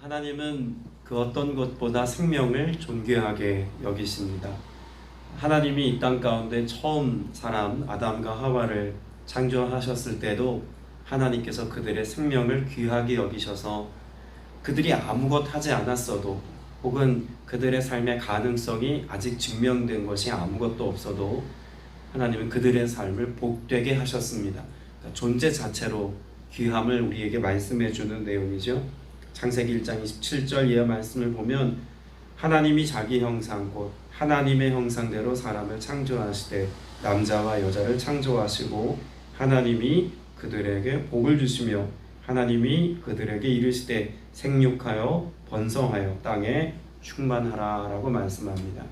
하나님은 그 어떤 것보다 생명을 존귀하게 여기십니다. 하나님이 이 땅 가운데 처음 사람 아담과 하와를 창조하셨을 때도 하나님께서 그들의 생명을 귀하게 여기셔서 그들이 아무것 하지 않았어도, 혹은 그들의 삶의 가능성이 아직 증명된 것이 아무것도 없어도 하나님은 그들의 삶을 복되게 하셨습니다. 그러니까 존재 자체로 귀함을 우리에게 말씀해 주는 내용이죠. 창세기 1장 27절 이하 말씀을 보면, 하나님이 자기 형상 곧 하나님의 형상대로 사람을 창조하시되 남자와 여자를 창조하시고 하나님이 그들에게 복을 주시며 하나님이 그들에게 이르시되 생육하여 번성하여 땅에 충만하라 라고 말씀합니다.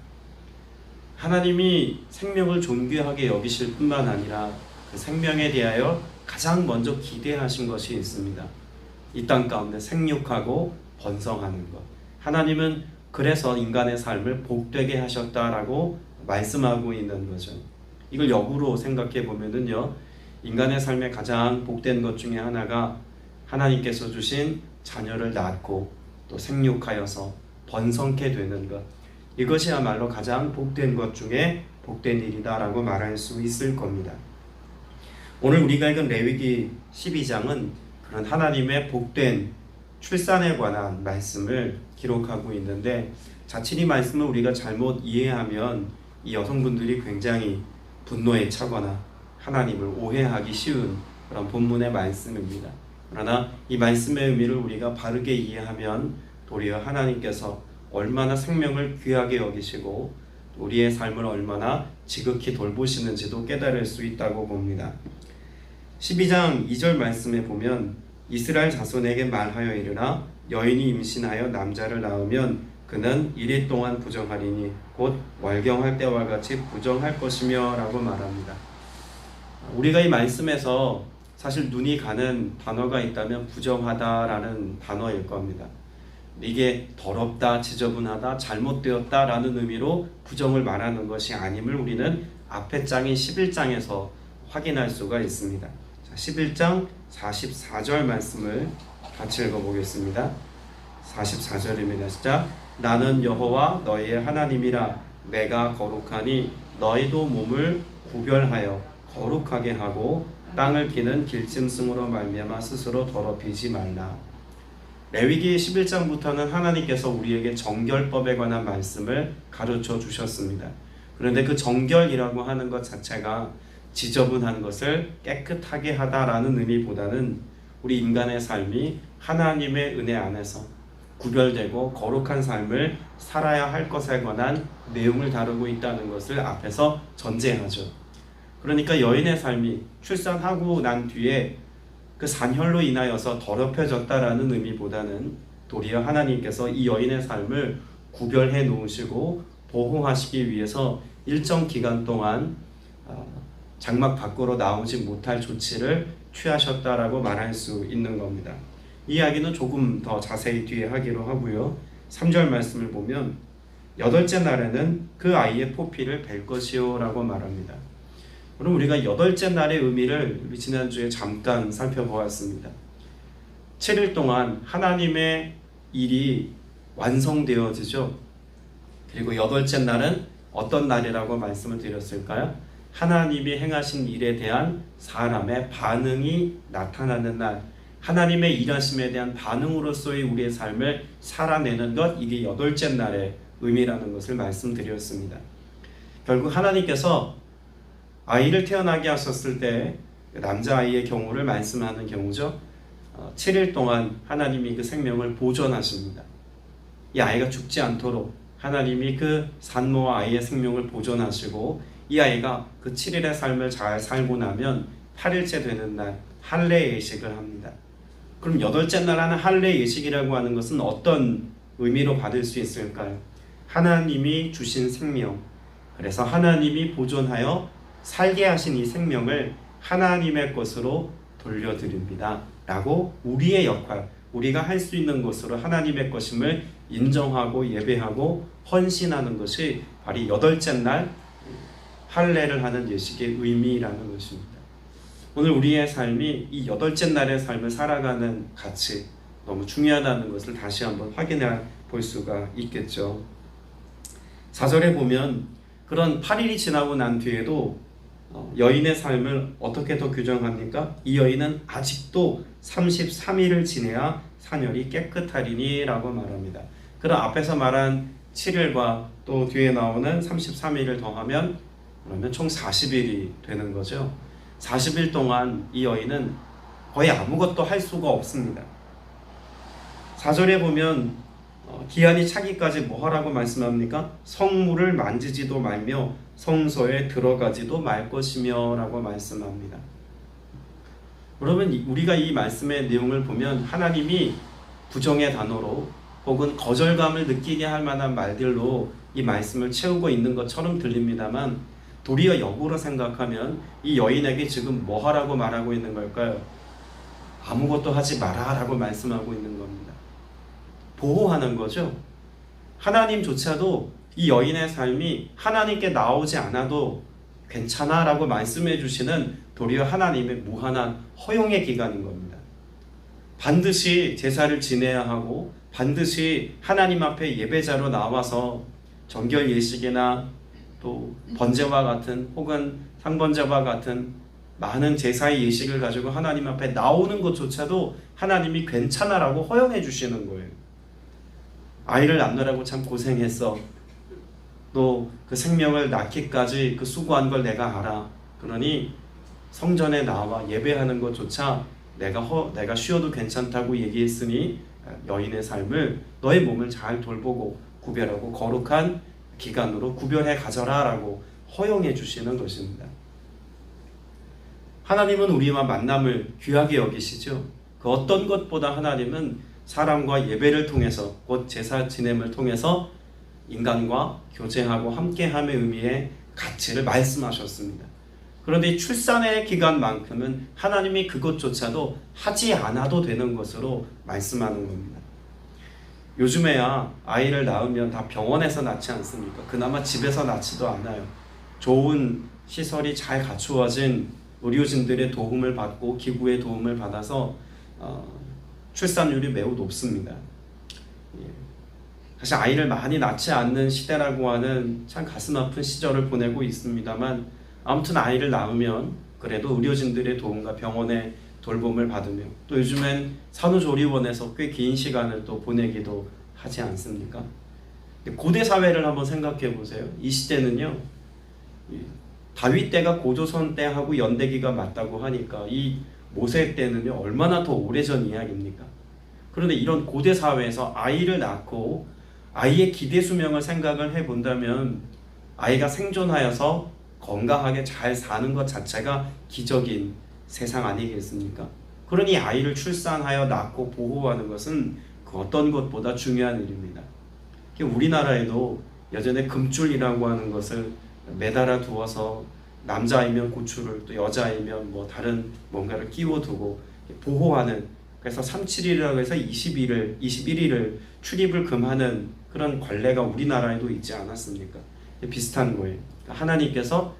하나님이 생명을 존귀하게 여기실 뿐만 아니라 그 생명에 대하여 가장 먼저 기대하신 것이 있습니다. 이 땅 가운데 생육하고 번성하는 것. 하나님은 그래서 인간의 삶을 복되게 하셨다라고 말씀하고 있는 거죠. 이걸 역으로 생각해 보면은요, 인간의 삶에 가장 복된 것 중에 하나가 하나님께서 주신 자녀를 낳고 또 생육하여서 번성케 되는 것. 이것이야말로 가장 복된 것 중에 복된 일이다라고 말할 수 있을 겁니다. 오늘 우리가 읽은 레위기 12장은 그런 하나님의 복된 출산에 관한 말씀을 기록하고 있는데, 자칫 이 말씀을 우리가 잘못 이해하면 이 여성분들이 굉장히 분노에 차거나 하나님을 오해하기 쉬운 그런 본문의 말씀입니다. 그러나 이 말씀의 의미를 우리가 바르게 이해하면 도리어 하나님께서 얼마나 생명을 귀하게 여기시고 우리의 삶을 얼마나 지극히 돌보시는지도 깨달을 수 있다고 봅니다. 12장 2절 말씀에 보면, 이스라엘 자손에게 말하여 이르라 여인이 임신하여 남자를 낳으면 그는 이리 동안 부정하리니 곧 월경할 때와 같이 부정할 것이며 라고 말합니다. 우리가 이 말씀에서 사실 눈이 가는 단어가 있다면 부정하다라는 단어일 겁니다. 이게 더럽다, 지저분하다, 잘못되었다 라는 의미로 부정을 말하는 것이 아님을 우리는 앞에 장인 11장에서 확인할 수가 있습니다. 11장 44절 말씀을 같이 읽어보겠습니다. 44절입니다. 시작. 나는 여호와 너희의 하나님이라. 내가 거룩하니 너희도 몸을 구별하여 거룩하게 하고 땅을 기는 길짐승으로 말미암아 스스로 더럽히지 말라. 레위기 11장부터는 하나님께서 우리에게 정결법에 관한 말씀을 가르쳐 주셨습니다. 그런데 그 정결이라고 하는 것 자체가 지저분한 것을 깨끗하게 하다라는 의미보다는 우리 인간의 삶이 하나님의 은혜 안에서 구별되고 거룩한 삶을 살아야 할 것에 관한 내용을 다루고 있다는 것을 앞에서 전제하죠. 그러니까 여인의 삶이 출산하고 난 뒤에 그 산혈로 인하여서 더럽혀졌다라는 의미보다는 도리어 하나님께서 이 여인의 삶을 구별해 놓으시고 보호하시기 위해서 일정 기간 동안 장막 밖으로 나오지 못할 조치를 취하셨다라고 말할 수 있는 겁니다. 이 이야기는 조금 더 자세히 뒤에 하기로 하고요. 3절 말씀을 보면 여덟째 날에는 그 아이의 포피를 벨 것이요 라고 말합니다. 그럼 우리가 여덟째 날의 의미를 지난주에 잠깐 살펴보았습니다. 7일 동안 하나님의 일이 완성되어지죠. 그리고 여덟째 날은 어떤 날이라고 말씀을 드렸을까요? 하나님이 행하신 일에 대한 사람의 반응이 나타나는 날, 하나님의 일하심에 대한 반응으로서의 우리의 삶을 살아내는 것, 이게 여덟째 날의 의미라는 것을 말씀드렸습니다. 결국 하나님께서 아이를 태어나게 하셨을 때 남자아이의 경우를 말씀하는 경우죠. 7일 동안 하나님이 그 생명을 보존하십니다. 이 아이가 죽지 않도록 하나님이 그 산모와 아이의 생명을 보존하시고 이 아이가 그 7일의 삶을 잘 살고 나면 8일째 되는 날 할례 예식을 합니다. 그럼 여덟째 날 하는 할례 예식이라고 하는 것은 어떤 의미로 받을 수 있을까요? 하나님이 주신 생명, 그래서 하나님이 보존하여 살게 하신 이 생명을 하나님의 것으로 돌려드립니다 라고 우리의 역할, 우리가 할 수 있는 것으로 하나님의 것임을 인정하고 예배하고 헌신하는 것이 바로 여덟째 날 할례를 하는 예식의 의미라는 것입니다. 오늘 우리의 삶이 이 여덟째 날의 삶을 살아가는 가치, 너무 중요하다는 것을 다시 한번 확인해 볼 수가 있겠죠. 4절에 보면 그런 8일이 지나고 난 뒤에도 여인의 삶을 어떻게 더 규정합니까? 이 여인은 아직도 33일을 지내야 산열이 깨끗하리니 라고 말합니다. 그럼 앞에서 말한 7일과 또 뒤에 나오는 33일을 더하면 그러면 총 40일이 되는 거죠. 40일 동안 이 여인은 거의 아무것도 할 수가 없습니다. 4절에 보면 기한이 차기까지 뭐 하라고 말씀합니까? 성물을 만지지도 말며 성소에 들어가지도 말 것이며 라고 말씀합니다. 그러면 우리가 이 말씀의 내용을 보면 하나님이 부정의 단어로 혹은 거절감을 느끼게 할 만한 말들로 이 말씀을 채우고 있는 것처럼 들립니다만 도리어 역으로 생각하면 이 여인에게 지금 뭐 하라고 말하고 있는 걸까요? 아무것도 하지 마라 라고 말씀하고 있는 겁니다. 보호하는 거죠. 하나님조차도 이 여인의 삶이 하나님께 나오지 않아도 괜찮아 라고 말씀해 주시는 도리어 하나님의 무한한 허용의 기간인 겁니다. 반드시 제사를 지내야 하고 반드시 하나님 앞에 예배자로 나와서 정결 예식이나 또 번제와 같은 혹은 상번제와 같은 많은 제사의 예식을 가지고 하나님 앞에 나오는 것조차도 하나님이 괜찮아라고 허용해 주시는 거예요. 아이를 낳느라고 참 고생했어. 또 그 생명을 낳기까지 그 수고한 걸 내가 알아. 그러니 성전에 나와 예배하는 것조차 내가 쉬어도 괜찮다고 얘기했으니 여인의 삶을 너의 몸을 잘 돌보고 구별하고 거룩한 기간으로 구별해 가져라 라고 허용해 주시는 것입니다. 하나님은 우리와 만남을 귀하게 여기시죠. 그 어떤 것보다 하나님은 사람과 예배를 통해서 곧 제사 지냄을 통해서 인간과 교제하고 함께함의 의미의 가치를 말씀하셨습니다. 그런데 이 출산의 기간만큼은 하나님이 그것조차도 하지 않아도 되는 것으로 말씀하는 겁니다. 요즘에야 아이를 낳으면 다 병원에서 낳지 않습니까? 그나마 집에서 낳지도 않아요. 좋은 시설이 잘 갖추어진 의료진들의 도움을 받고 기구의 도움을 받아서 출산율이 매우 높습니다. 사실 아이를 많이 낳지 않는 시대라고 하는 참 가슴 아픈 시절을 보내고 있습니다만 아무튼 아이를 낳으면 그래도 의료진들의 도움과 병원의 돌봄을 받으며 또 요즘엔 산후조리원에서 꽤 긴 시간을 또 보내기도 하지 않습니까? 고대 사회를 한번 생각해 보세요. 이 시대는요, 다윗 때가 고조선 때하고 연대기가 맞다고 하니까 이 모세 때는요 얼마나 더 오래전 이야기입니까? 그런데 이런 고대 사회에서 아이를 낳고 아이의 기대 수명을 생각을 해본다면 아이가 생존하여서 건강하게 잘 사는 것 자체가 기적인 세상 아니겠습니까? 그러니 아이를 출산하여 낳고 보호하는 것은 그 어떤 것보다 중요한 일입니다. 우리나라에도 여전히 금줄이라고 하는 것을 매달아 두어서 남자이면 고추를 또 여자이면 뭐 다른 뭔가를 끼워두고 보호하는, 그래서 37일이라고 해서 21일을 출입을 금하는 그런 관례가 우리나라에도 있지 않았습니까? 비슷한 거예요. 하나님께서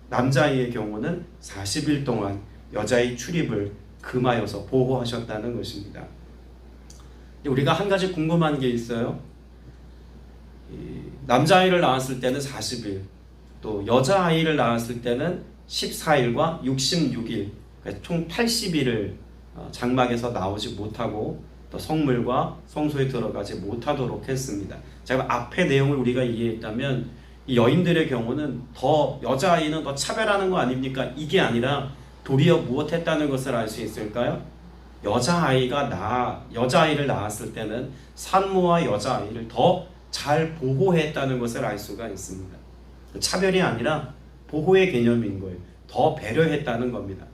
남자아이의 경우는 40일 동안 여자의 출입을 금하여서 보호하셨다는 것입니다. 우리가 한 가지 궁금한 게 있어요. 남자아이를 낳았을 때는 40일, 또 여자아이를 낳았을 때는 14일과 66일, 그러니까 총 80일을 장막에서 나오지 못하고 또 성물과 성소에 들어가지 못하도록 했습니다. 자, 앞의 내용을 우리가 이해했다면 이 여인들의 경우는 더 여자아이는 더 차별하는 거 아닙니까? 이게 아니라 도리어 무엇했다는 것을 알 수 있을까요? 여자아이를 낳았을 때는 산모와 여자아이를 더 잘 보호했다는 것을 알 수가 있습니다. 차별이 아니라 보호의 개념인 거예요. 더 배려했다는 겁니다.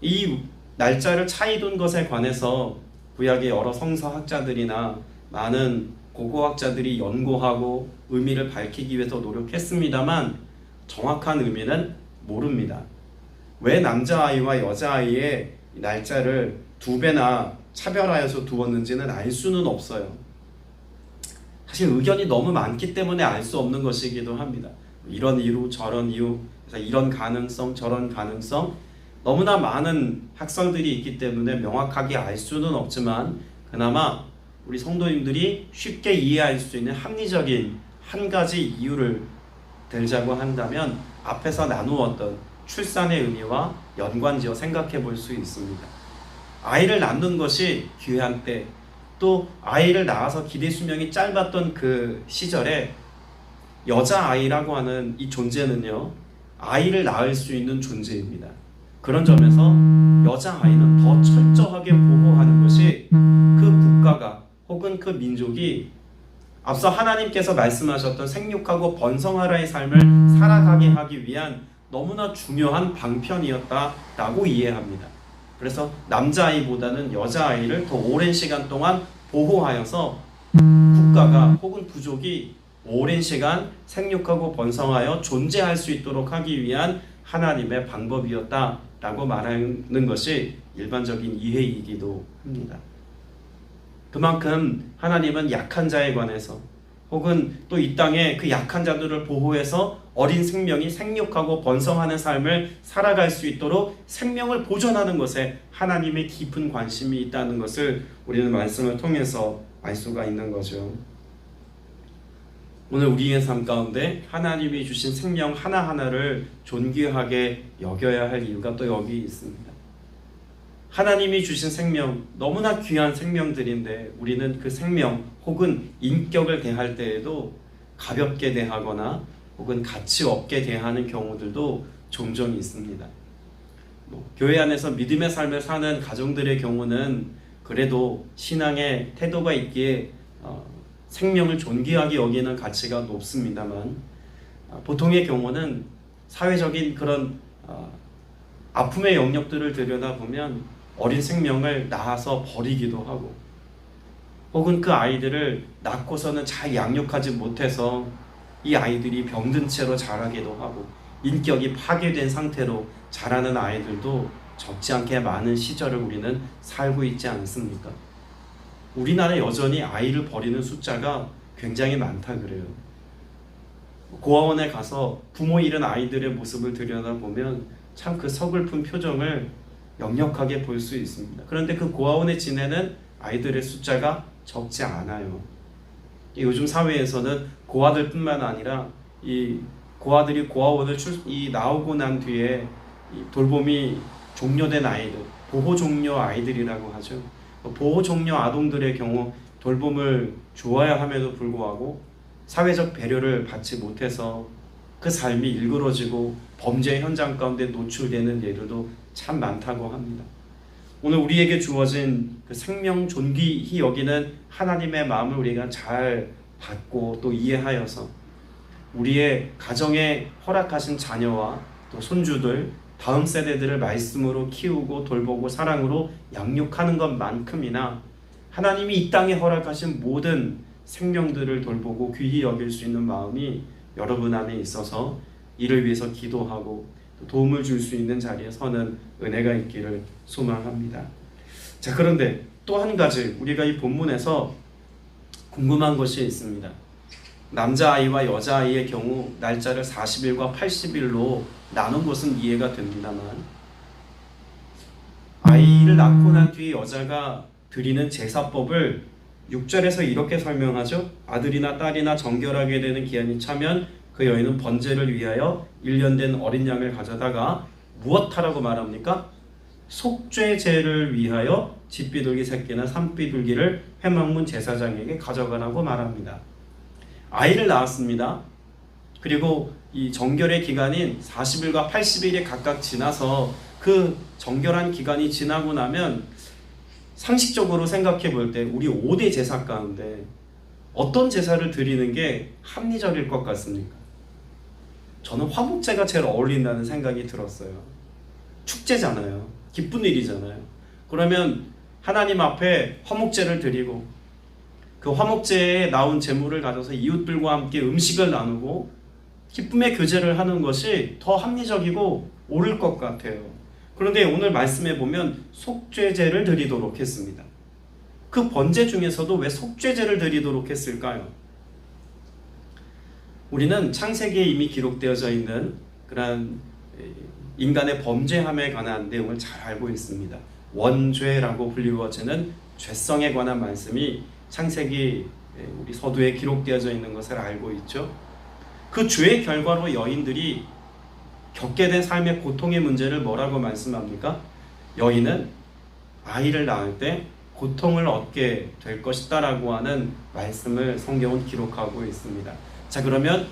이 날짜를 차이 둔 것에 관해서 구약의 여러 성서학자들이나 많은 고고학자들이 연구하고 의미를 밝히기 위해서 노력했습니다만 정확한 의미는 모릅니다. 왜 남자아이와 여자아이의 날짜를 두 배나 차별하여서 두었는지는 알 수는 없어요. 사실 의견이 너무 많기 때문에 알 수 없는 것이기도 합니다. 이런 이유 저런 이유, 그래서 이런 가능성 저런 가능성, 너무나 많은 학설들이 있기 때문에 명확하게 알 수는 없지만 그나마 우리 성도님들이 쉽게 이해할 수 있는 합리적인 한 가지 이유를 들자고 한다면 앞에서 나누었던 출산의 의미와 연관지어 생각해 볼 수 있습니다. 아이를 낳는 것이 귀한 때, 또 아이를 낳아서 기대 수명이 짧았던 그 시절에 여자아이라고 하는 이 존재는요, 아이를 낳을 수 있는 존재입니다. 그런 점에서 여자아이는 더 철저하게 보호하는 것이 그 국가가 혹은 그 민족이 앞서 하나님께서 말씀하셨던 생육하고 번성하라의 삶을 살아가게 하기 위한 너무나 중요한 방편이었다라고 이해합니다. 그래서 남자아이보다는 여자아이를 더 오랜 시간 동안 보호하여서 국가가 혹은 부족이 오랜 시간 생육하고 번성하여 존재할 수 있도록 하기 위한 하나님의 방법이었다라고 말하는 것이 일반적인 이해이기도 합니다. 그만큼 하나님은 약한 자에 관해서 혹은 또 이 땅에 그 약한 자들을 보호해서 어린 생명이 생육하고 번성하는 삶을 살아갈 수 있도록 생명을 보존하는 것에 하나님의 깊은 관심이 있다는 것을 우리는 말씀을 통해서 알 수가 있는 거죠. 오늘 우리의 삶 가운데 하나님이 주신 생명 하나하나를 존귀하게 여겨야 할 이유가 또 여기 있습니다. 하나님이 주신 생명, 너무나 귀한 생명들인데 우리는 그 생명 혹은 인격을 대할 때에도 가볍게 대하거나 혹은 가치 없게 대하는 경우들도 종종 있습니다. 교회 안에서 믿음의 삶을 사는 가정들의 경우는 그래도 신앙의 태도가 있기에 생명을 존귀하게 여기는 가치가 높습니다만, 보통의 경우는 사회적인 그런 아픔의 영역들을 들여다보면 어린 생명을 낳아서 버리기도 하고, 혹은 그 아이들을 낳고서는 잘 양육하지 못해서 이 아이들이 병든 채로 자라기도 하고 인격이 파괴된 상태로 자라는 아이들도 적지 않게 많은 시절을 우리는 살고 있지 않습니까? 우리나라 여전히 아이를 버리는 숫자가 굉장히 많다 그래요. 고아원에 가서 부모 잃은 아이들의 모습을 들여다보면 참 그 서글픈 표정을 역력하게 볼 수 있습니다. 그런데 그 고아원에 지내는 아이들의 숫자가 적지 않아요. 요즘 사회에서는 고아들뿐만 아니라 이 고아들이 고아원을 나오고 난 뒤에 이 돌봄이 종료된 아이들, 보호 종료 아이들이라고 하죠. 보호 종료 아동들의 경우 돌봄을 주어야 함에도 불구하고 사회적 배려를 받지 못해서 그 삶이 일그러지고 범죄 현장 가운데 노출되는 예들도 참 많다고 합니다. 오늘 우리에게 주어진 그 생명 존귀히 여기는 하나님의 마음을 우리가 잘 받고 또 이해하여서 우리의 가정에 허락하신 자녀와 또 손주들, 다음 세대들을 말씀으로 키우고 돌보고 사랑으로 양육하는 것만큼이나 하나님이 이 땅에 허락하신 모든 생명들을 돌보고 귀히 여길 수 있는 마음이 여러분 안에 있어서 이를 위해서 기도하고 도움을 줄 수 있는 자리에 서는 은혜가 있기를 소망합니다. 자, 그런데 또 한 가지 우리가 이 본문에서 궁금한 것이 있습니다. 남자아이와 여자아이의 경우 날짜를 40일과 80일로 나눈 것은 이해가 됩니다만, 아이를 낳고 난 뒤에 여자가 드리는 제사법을 6절에서 이렇게 설명하죠. 아들이나 딸이나 정결하게 되는 기한이 차면 그 여인은 번제를 위하여 1년 된 어린 양을 가져다가 무엇하라고 말합니까? 속죄제를 위하여 집비둘기 새끼나 산비둘기를 회막문 제사장에게 가져가라고 말합니다. 아이를 낳았습니다. 그리고 이 정결의 기간인 40일과 80일이 각각 지나서 그 정결한 기간이 지나고 나면 상식적으로 생각해 볼 때 우리 5대 제사 가운데 어떤 제사를 드리는 게 합리적일 것 같습니까? 저는 화목제가 제일 어울린다는 생각이 들었어요. 축제잖아요. 기쁜 일이잖아요. 그러면 하나님 앞에 화목제를 드리고 그 화목제에 나온 제물을 가져서 이웃들과 함께 음식을 나누고 기쁨의 교제를 하는 것이 더 합리적이고 옳을 것 같아요. 그런데 오늘 말씀에 보면 속죄제를 드리도록 했습니다. 그 번제 중에서도 왜 속죄제를 드리도록 했을까요? 우리는 창세기에 이미 기록되어져 있는 그러한 인간의 범죄함에 관한 내용을 잘 알고 있습니다. 원죄라고 불리워지는 죄성에 관한 말씀이 창세기 우리 서두에 기록되어져 있는 것을 알고 있죠. 그 죄의 결과로 여인들이 겪게 된 삶의 고통의 문제를 뭐라고 말씀합니까? 여인은 아이를 낳을 때 고통을 얻게 될 것이다 라고 하는 말씀을 성경은 기록하고 있습니다. 자, 그러면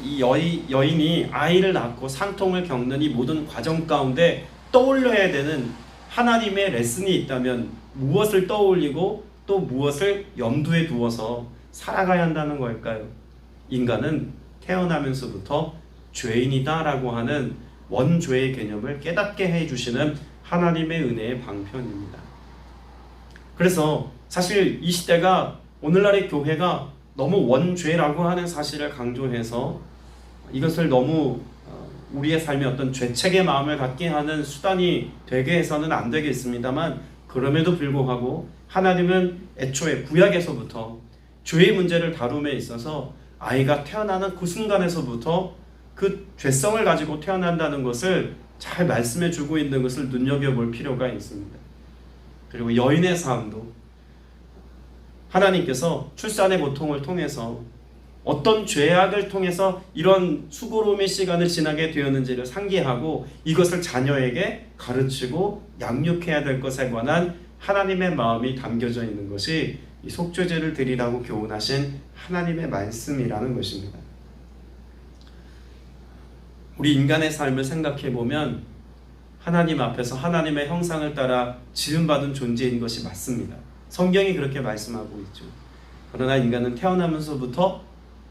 이 여인이 아이를 낳고 산통을 겪는 이 모든 과정 가운데 떠올려야 되는 하나님의 레슨이 있다면 무엇을 떠올리고 또 무엇을 염두에 두어서 살아가야 한다는 걸까요? 인간은 태어나면서부터 죄인이다 라고 하는 원죄의 개념을 깨닫게 해주시는 하나님의 은혜의 방편입니다. 그래서 사실 이 시대가 오늘날의 교회가 너무 원죄라고 하는 사실을 강조해서 이것을 너무 우리의 삶에 어떤 죄책의 마음을 갖게 하는 수단이 되게 해서는 안 되겠습니다만, 그럼에도 불구하고 하나님은 애초에 구약에서부터 죄의 문제를 다룸에 있어서 아이가 태어나는 그 순간에서부터 그 죄성을 가지고 태어난다는 것을 잘 말씀해 주고 있는 것을 눈여겨볼 필요가 있습니다. 그리고 여인의 삶도 하나님께서 출산의 고통을 통해서 어떤 죄악을 통해서 이런 수고로움의 시간을 지나게 되었는지를 상기하고 이것을 자녀에게 가르치고 양육해야 될 것에 관한 하나님의 마음이 담겨져 있는 것이 이 속죄제를 드리라고 교훈하신 하나님의 말씀이라는 것입니다. 우리 인간의 삶을 생각해 보면 하나님 앞에서 하나님의 형상을 따라 지음받은 존재인 것이 맞습니다. 성경이 그렇게 말씀하고 있죠. 그러나 인간은 태어나면서부터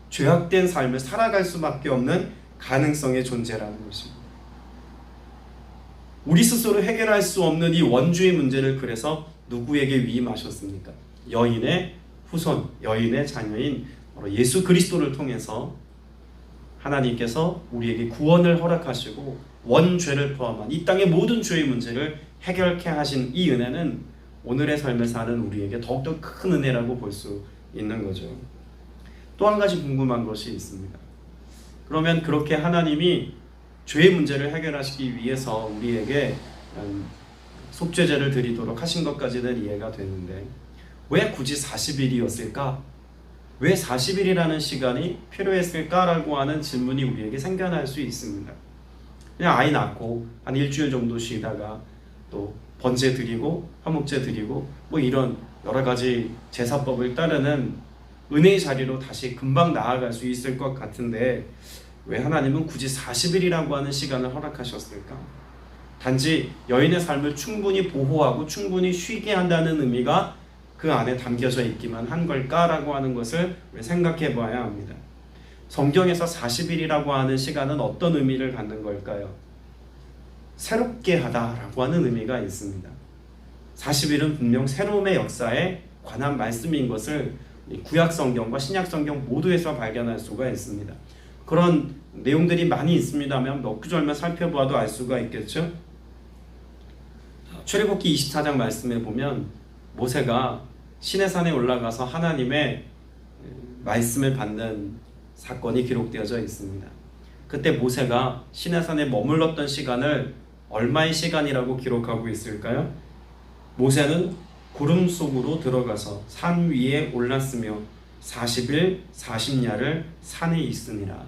죄악된 삶을 살아갈 수밖에 없는 가능성의 존재라는 것입니다. 우리 스스로 해결할 수 없는 이 원죄의 문제를 그래서 누구에게 위임하셨습니까? 여인의 후손, 여인의 자녀인 예수 그리스도를 통해서 하나님께서 우리에게 구원을 허락하시고 원죄를 포함한 이 땅의 모든 죄의 문제를 해결케 하신 이 은혜는 오늘의 삶을 사는 우리에게 더욱더 큰 은혜라고 볼 수 있는 거죠. 또 한 가지 궁금한 것이 있습니다. 그러면 그렇게 하나님이 죄의 문제를 해결하시기 위해서 우리에게 속죄제를 드리도록 하신 것까지는 이해가 되는데 왜 굳이 40일이었을까? 왜 40일이라는 시간이 필요했을까라고 하는 질문이 우리에게 생겨날 수 있습니다. 그냥 아이 낳고 한 일주일 정도 쉬다가 또 번제 드리고 화목제 드리고 뭐 이런 여러 가지 제사법을 따르는 은혜의 자리로 다시 금방 나아갈 수 있을 것 같은데 왜 하나님은 굳이 40일이라고 하는 시간을 허락하셨을까? 단지 여인의 삶을 충분히 보호하고 충분히 쉬게 한다는 의미가 그 안에 담겨져 있기만 한 걸까라고 하는 것을 생각해 봐야 합니다. 성경에서 40일이라고 하는 시간은 어떤 의미를 갖는 걸까요? 새롭게 하다라고 하는 의미가 있습니다. 40일은 분명 새로움의 역사에 관한 말씀인 것을 구약 성경과 신약 성경 모두에서 발견할 수가 있습니다. 그런 내용들이 많이 있습니다만 몇 구절만 살펴보아도 알 수가 있겠죠. 출애굽기 24장 말씀에 보면 모세가 시내산에 올라가서 하나님의 말씀을 받는 사건이 기록되어져 있습니다. 그때 모세가 시내산에 머물렀던 시간을 얼마의 시간이라고 기록하고 있을까요? 모세는 구름 속으로 들어가서 산 위에 올랐으며 40일 40야를 산에 있으니라.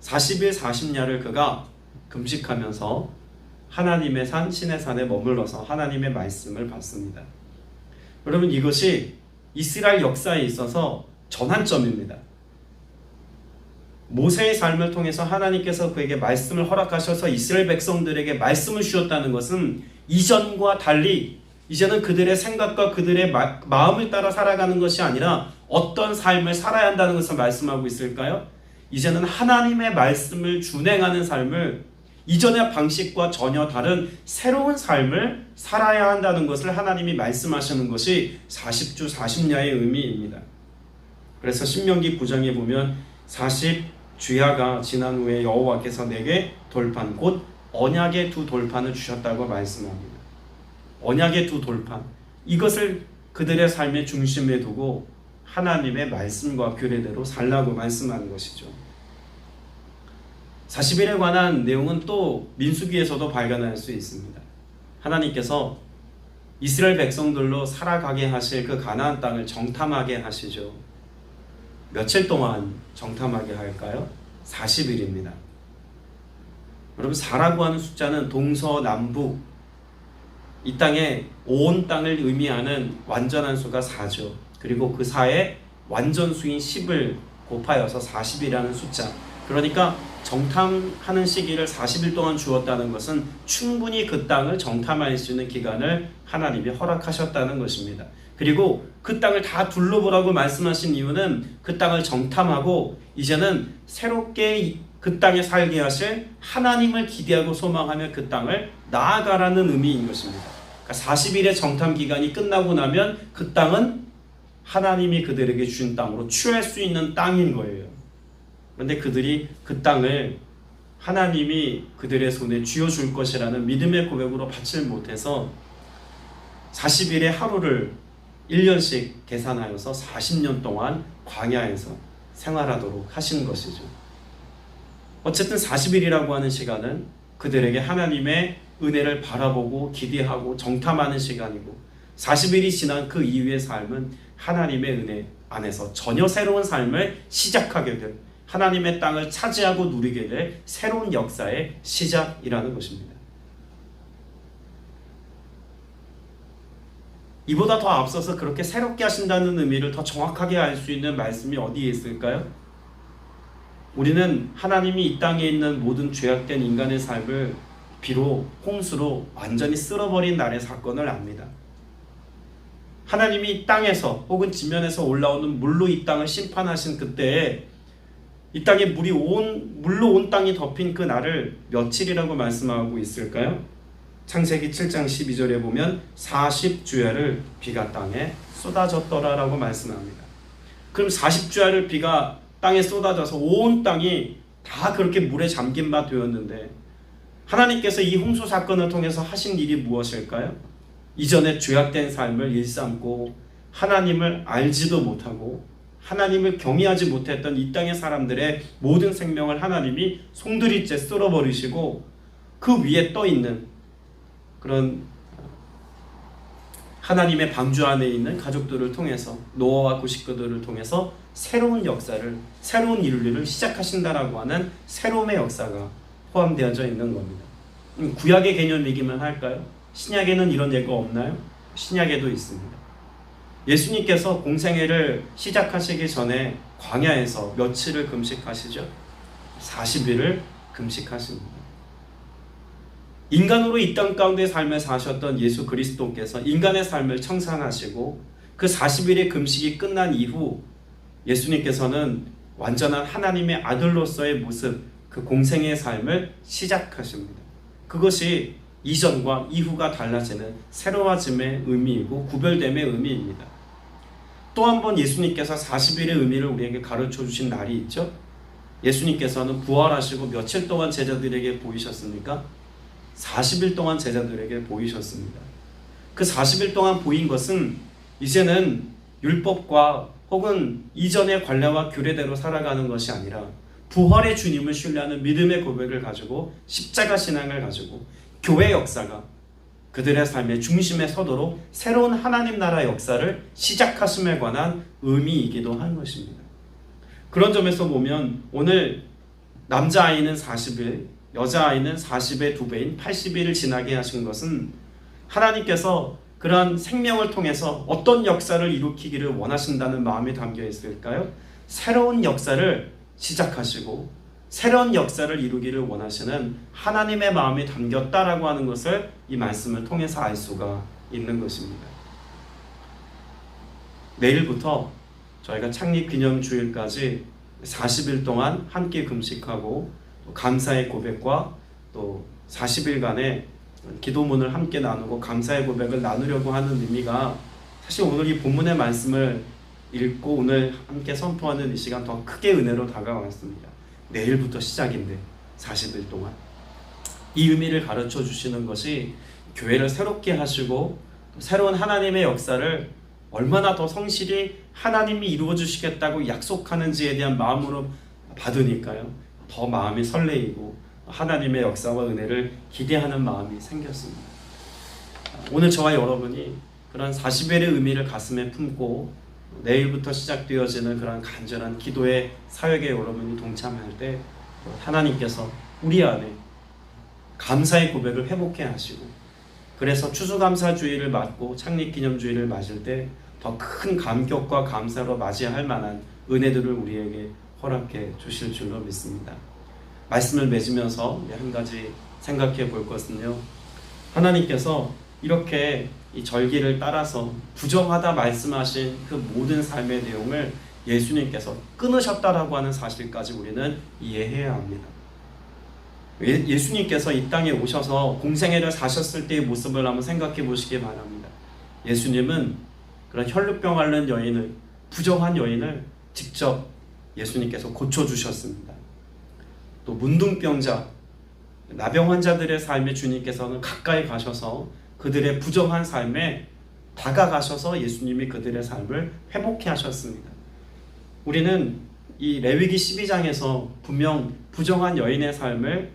40일 40야를 그가 금식하면서 하나님의 산 시내산에 머물러서 하나님의 말씀을 받습니다. 여러분, 이것이 이스라엘 역사에 있어서 전환점입니다. 모세의 삶을 통해서 하나님께서 그에게 말씀을 허락하셔서 이스라엘 백성들에게 말씀을 주셨다는 것은 이전과 달리 이제는 그들의 생각과 그들의 마음을 따라 살아가는 것이 아니라 어떤 삶을 살아야 한다는 것을 말씀하고 있을까요? 이제는 하나님의 말씀을 준행하는 삶을 이전의 방식과 전혀 다른 새로운 삶을 살아야 한다는 것을 하나님이 말씀하시는 것이 40주 40야의 의미입니다. 그래서 신명기 9장에 보면 40주야가 지난 후에 여호와께서 내게 돌판 곧 언약의 두 돌판을 주셨다고 말씀합니다. 언약의 두 돌판, 이것을 그들의 삶의 중심에 두고 하나님의 말씀과 규례대로 살라고 말씀하는 것이죠. 40일에 관한 내용은 또 민수기에서도 발견할 수 있습니다. 하나님께서 이스라엘 백성들로 살아가게 하실 그 가나안 땅을 정탐하게 하시죠. 며칠 동안 정탐하게 할까요? 40일입니다. 여러분, 4라고 하는 숫자는 동서남북 이 땅에 온 땅을 의미하는 완전한 수가 4죠. 그리고 그 4에 완전수인 10을 곱하여서 40이라는 숫자. 그러니까 정탐하는 시기를 40일 동안 주었다는 것은 충분히 그 땅을 정탐할 수 있는 기간을 하나님이 허락하셨다는 것입니다. 그리고 그 땅을 다 둘러보라고 말씀하신 이유는 그 땅을 정탐하고 이제는 새롭게 그 땅에 살게 하실 하나님을 기대하고 소망하며 그 땅을 나아가라는 의미인 것입니다. 그러니까 40일의 정탐 기간이 끝나고 나면 그 땅은 하나님이 그들에게 주신 땅으로 취할 수 있는 땅인 거예요. 그런데 그들이 그 땅을 하나님이 그들의 손에 쥐어줄 것이라는 믿음의 고백으로 받지 못해서 40일의 하루를 1년씩 계산하여서 40년 동안 광야에서 생활하도록 하신 것이죠. 어쨌든 40일이라고 하는 시간은 그들에게 하나님의 은혜를 바라보고 기대하고 정탐하는 시간이고, 40일이 지난 그 이후의 삶은 하나님의 은혜 안에서 전혀 새로운 삶을 시작하게 될, 하나님의 땅을 차지하고 누리게 될 새로운 역사의 시작이라는 것입니다. 이보다 더 앞서서 그렇게 새롭게 하신다는 의미를 더 정확하게 알 수 있는 말씀이 어디에 있을까요? 우리는 하나님이 이 땅에 있는 모든 죄악된 인간의 삶을 비록 홍수로 완전히 쓸어버린 날의 사건을 압니다. 하나님이 땅에서 혹은 지면에서 올라오는 물로 이 땅을 심판하신 그때에 이 땅에 물로 온 땅이 덮인 그 날을 며칠이라고 말씀하고 있을까요? 창세기 7장 12절에 보면 40주야를 비가 땅에 쏟아졌더라라고 말씀합니다. 그럼 40주야를 비가 땅에 쏟아져서 온 땅이 다 그렇게 물에 잠긴 바 되었는데, 하나님께서 이 홍수 사건을 통해서 하신 일이 무엇일까요? 이전에 죄악된 삶을 일삼고 하나님을 알지도 못하고 하나님을 경외하지 못했던 이 땅의 사람들의 모든 생명을 하나님이 송두리째 쓸어버리시고, 그 위에 떠있는 그런 하나님의 방주 안에 있는 가족들을 통해서, 노아와 그 식구들을 통해서 새로운 역사를, 새로운 인류를 시작하신다라고 하는 새로움의 역사가 포함되어져 있는 겁니다. 구약의 개념이기만 할까요? 신약에는 이런 예가 없나요? 신약에도 있습니다. 예수님께서 공생애를 시작하시기 전에 광야에서 며칠을 금식하시죠? 40일을 금식하십니다. 인간으로 이 땅 가운데 삶을 사셨던 예수 그리스도께서 인간의 삶을 청산하시고 그 40일의 금식이 끝난 이후 예수님께서는 완전한 하나님의 아들로서의 모습, 그 공생의 삶을 시작하십니다. 그것이 이전과 이후가 달라지는 새로워짐의 의미이고 구별됨의 의미입니다. 또 한 번 예수님께서 40일의 의미를 우리에게 가르쳐 주신 날이 있죠. 예수님께서는 부활하시고 며칠 동안 제자들에게 보이셨습니까? 40일 동안 제자들에게 보이셨습니다. 그 40일 동안 보인 것은 이제는 율법과 혹은 이전의 관례와 규례대로 살아가는 것이 아니라 부활의 주님을 신뢰하는 믿음의 고백을 가지고 십자가 신앙을 가지고 교회 역사가 그들의 삶의 중심에 서도록 새로운 하나님 나라 역사를 시작하심에 관한 의미이기도 한 것입니다. 그런 점에서 보면 오늘 남자아이는 40일, 여자아이는 40의 2배인 80일을 지나게 하신 것은 하나님께서 그러한 생명을 통해서 어떤 역사를 일으키기를 원하신다는 마음이 담겨 있을까요? 새로운 역사를 시작하시고 새로운 역사를 이루기를 원하시는 하나님의 마음이 담겼다라고 하는 것을 이 말씀을 통해서 알 수가 있는 것입니다. 내일부터 저희가 창립기념주일까지 40일 동안 함께 금식하고 감사의 고백과 또 40일간의 기도문을 함께 나누고 감사의 고백을 나누려고 하는 의미가, 사실 오늘 이 본문의 말씀을 읽고 오늘 함께 선포하는 이 시간 더 크게 은혜로 다가왔습니다. 내일부터 시작인데 40일 동안 이 의미를 가르쳐 주시는 것이 교회를 새롭게 하시고 새로운 하나님의 역사를 얼마나 더 성실히 하나님이 이루어 주시겠다고 약속하는지에 대한 마음으로 받으니까요, 더 마음이 설레이고 하나님의 역사와 은혜를 기대하는 마음이 생겼습니다. 오늘 저와 여러분이 그런 40일의 의미를 가슴에 품고 내일부터 시작되어지는 그런 간절한 기도의 사역에 여러분이 동참할 때 하나님께서 우리 안에 감사의 고백을 회복해 하시고, 그래서 추수감사주의를 맞고 창립기념주의를 맞을 때 더 큰 감격과 감사로 맞이할 만한 은혜들을 우리에게 허락해 주실 줄로 믿습니다. 말씀을 맺으면서 한 가지 생각해 볼 것은요, 하나님께서 이렇게 이 절기를 따라서 부정하다 말씀하신 그 모든 삶의 내용을 예수님께서 끊으셨다라고 하는 사실까지 우리는 이해해야 합니다. 예수님께서 이 땅에 오셔서 공생애를 사셨을 때의 모습을 한번 생각해 보시기 바랍니다. 예수님은 그런 혈루병 앓는 여인을, 부정한 여인을 직접 예수님께서 고쳐주셨습니다. 또 문둥병자, 나병 환자들의 삶에 주님께서는 가까이 가셔서 그들의 부정한 삶에 다가가셔서 예수님이 그들의 삶을 회복해 하셨습니다. 우리는 이 레위기 12장에서 분명 부정한 여인의 삶을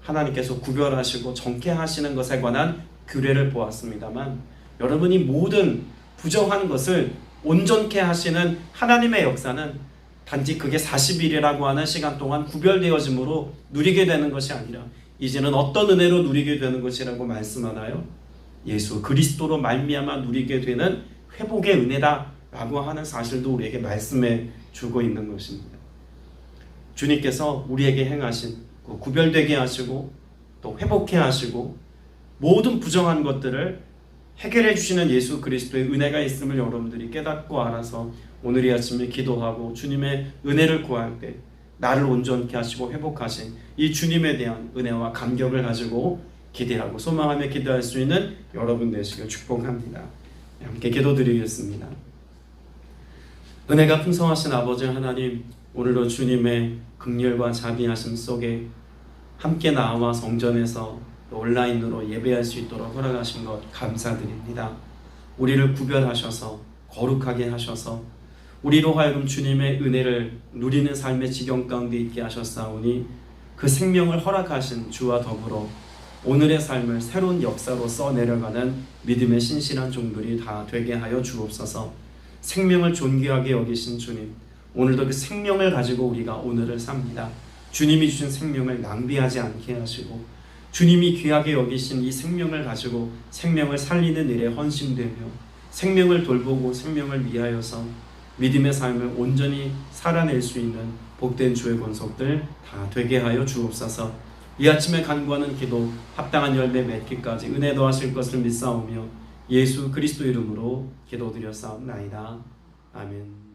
하나님께서 구별하시고 정케하시는 것에 관한 규례를 보았습니다만, 여러분이 모든 부정한 것을 온전케 하시는 하나님의 역사는 단지 그게 40일이라고 하는 시간 동안 구별되어짐으로 누리게 되는 것이 아니라 이제는 어떤 은혜로 누리게 되는 것이라고 말씀하나요? 예수 그리스도로 말미암아 누리게 되는 회복의 은혜다라고 하는 사실도 우리에게 말씀해 주고 있는 것입니다. 주님께서 우리에게 행하신 구별되게 하시고 또 회복해 하시고 모든 부정한 것들을 해결해 주시는 예수 그리스도의 은혜가 있음을 여러분들이 깨닫고 알아서 오늘 이 아침에 기도하고 주님의 은혜를 구할 때 나를 온전케 하시고 회복하신 이 주님에 대한 은혜와 감격을 가지고 기대하고 소망하며 기도할 수 있는 여러분 되시길 축복합니다. 함께 기도드리겠습니다. 은혜가 풍성하신 아버지 하나님, 오늘도 주님의 긍휼과 자비하심 속에 함께 나와 성전에서 온라인으로 예배할 수 있도록 허락하신 것 감사드립니다. 우리를 구별하셔서 거룩하게 하셔서 우리로 하여금 주님의 은혜를 누리는 삶의 지경 가운데 있게 하셨사오니 그 생명을 허락하신 주와 더불어 오늘의 삶을 새로운 역사로 써내려가는 믿음의 신실한 종들이 다 되게 하여 주옵소서. 생명을 존귀하게 여기신 주님, 오늘도 그 생명을 가지고 우리가 오늘을 삽니다. 주님이 주신 생명을 낭비하지 않게 하시고 주님이 귀하게 여기신 이 생명을 가지고 생명을 살리는 일에 헌신되며 생명을 돌보고 생명을 위하여서 믿음의 삶을 온전히 살아낼 수 있는 복된 주의 권속들 다 되게 하여 주옵소서. 이 아침에 간구하는 기도 합당한 열매 맺기까지 은혜 더하실 것을 믿사오며 예수 그리스도 이름으로 기도드렸사옵나이다. 아멘.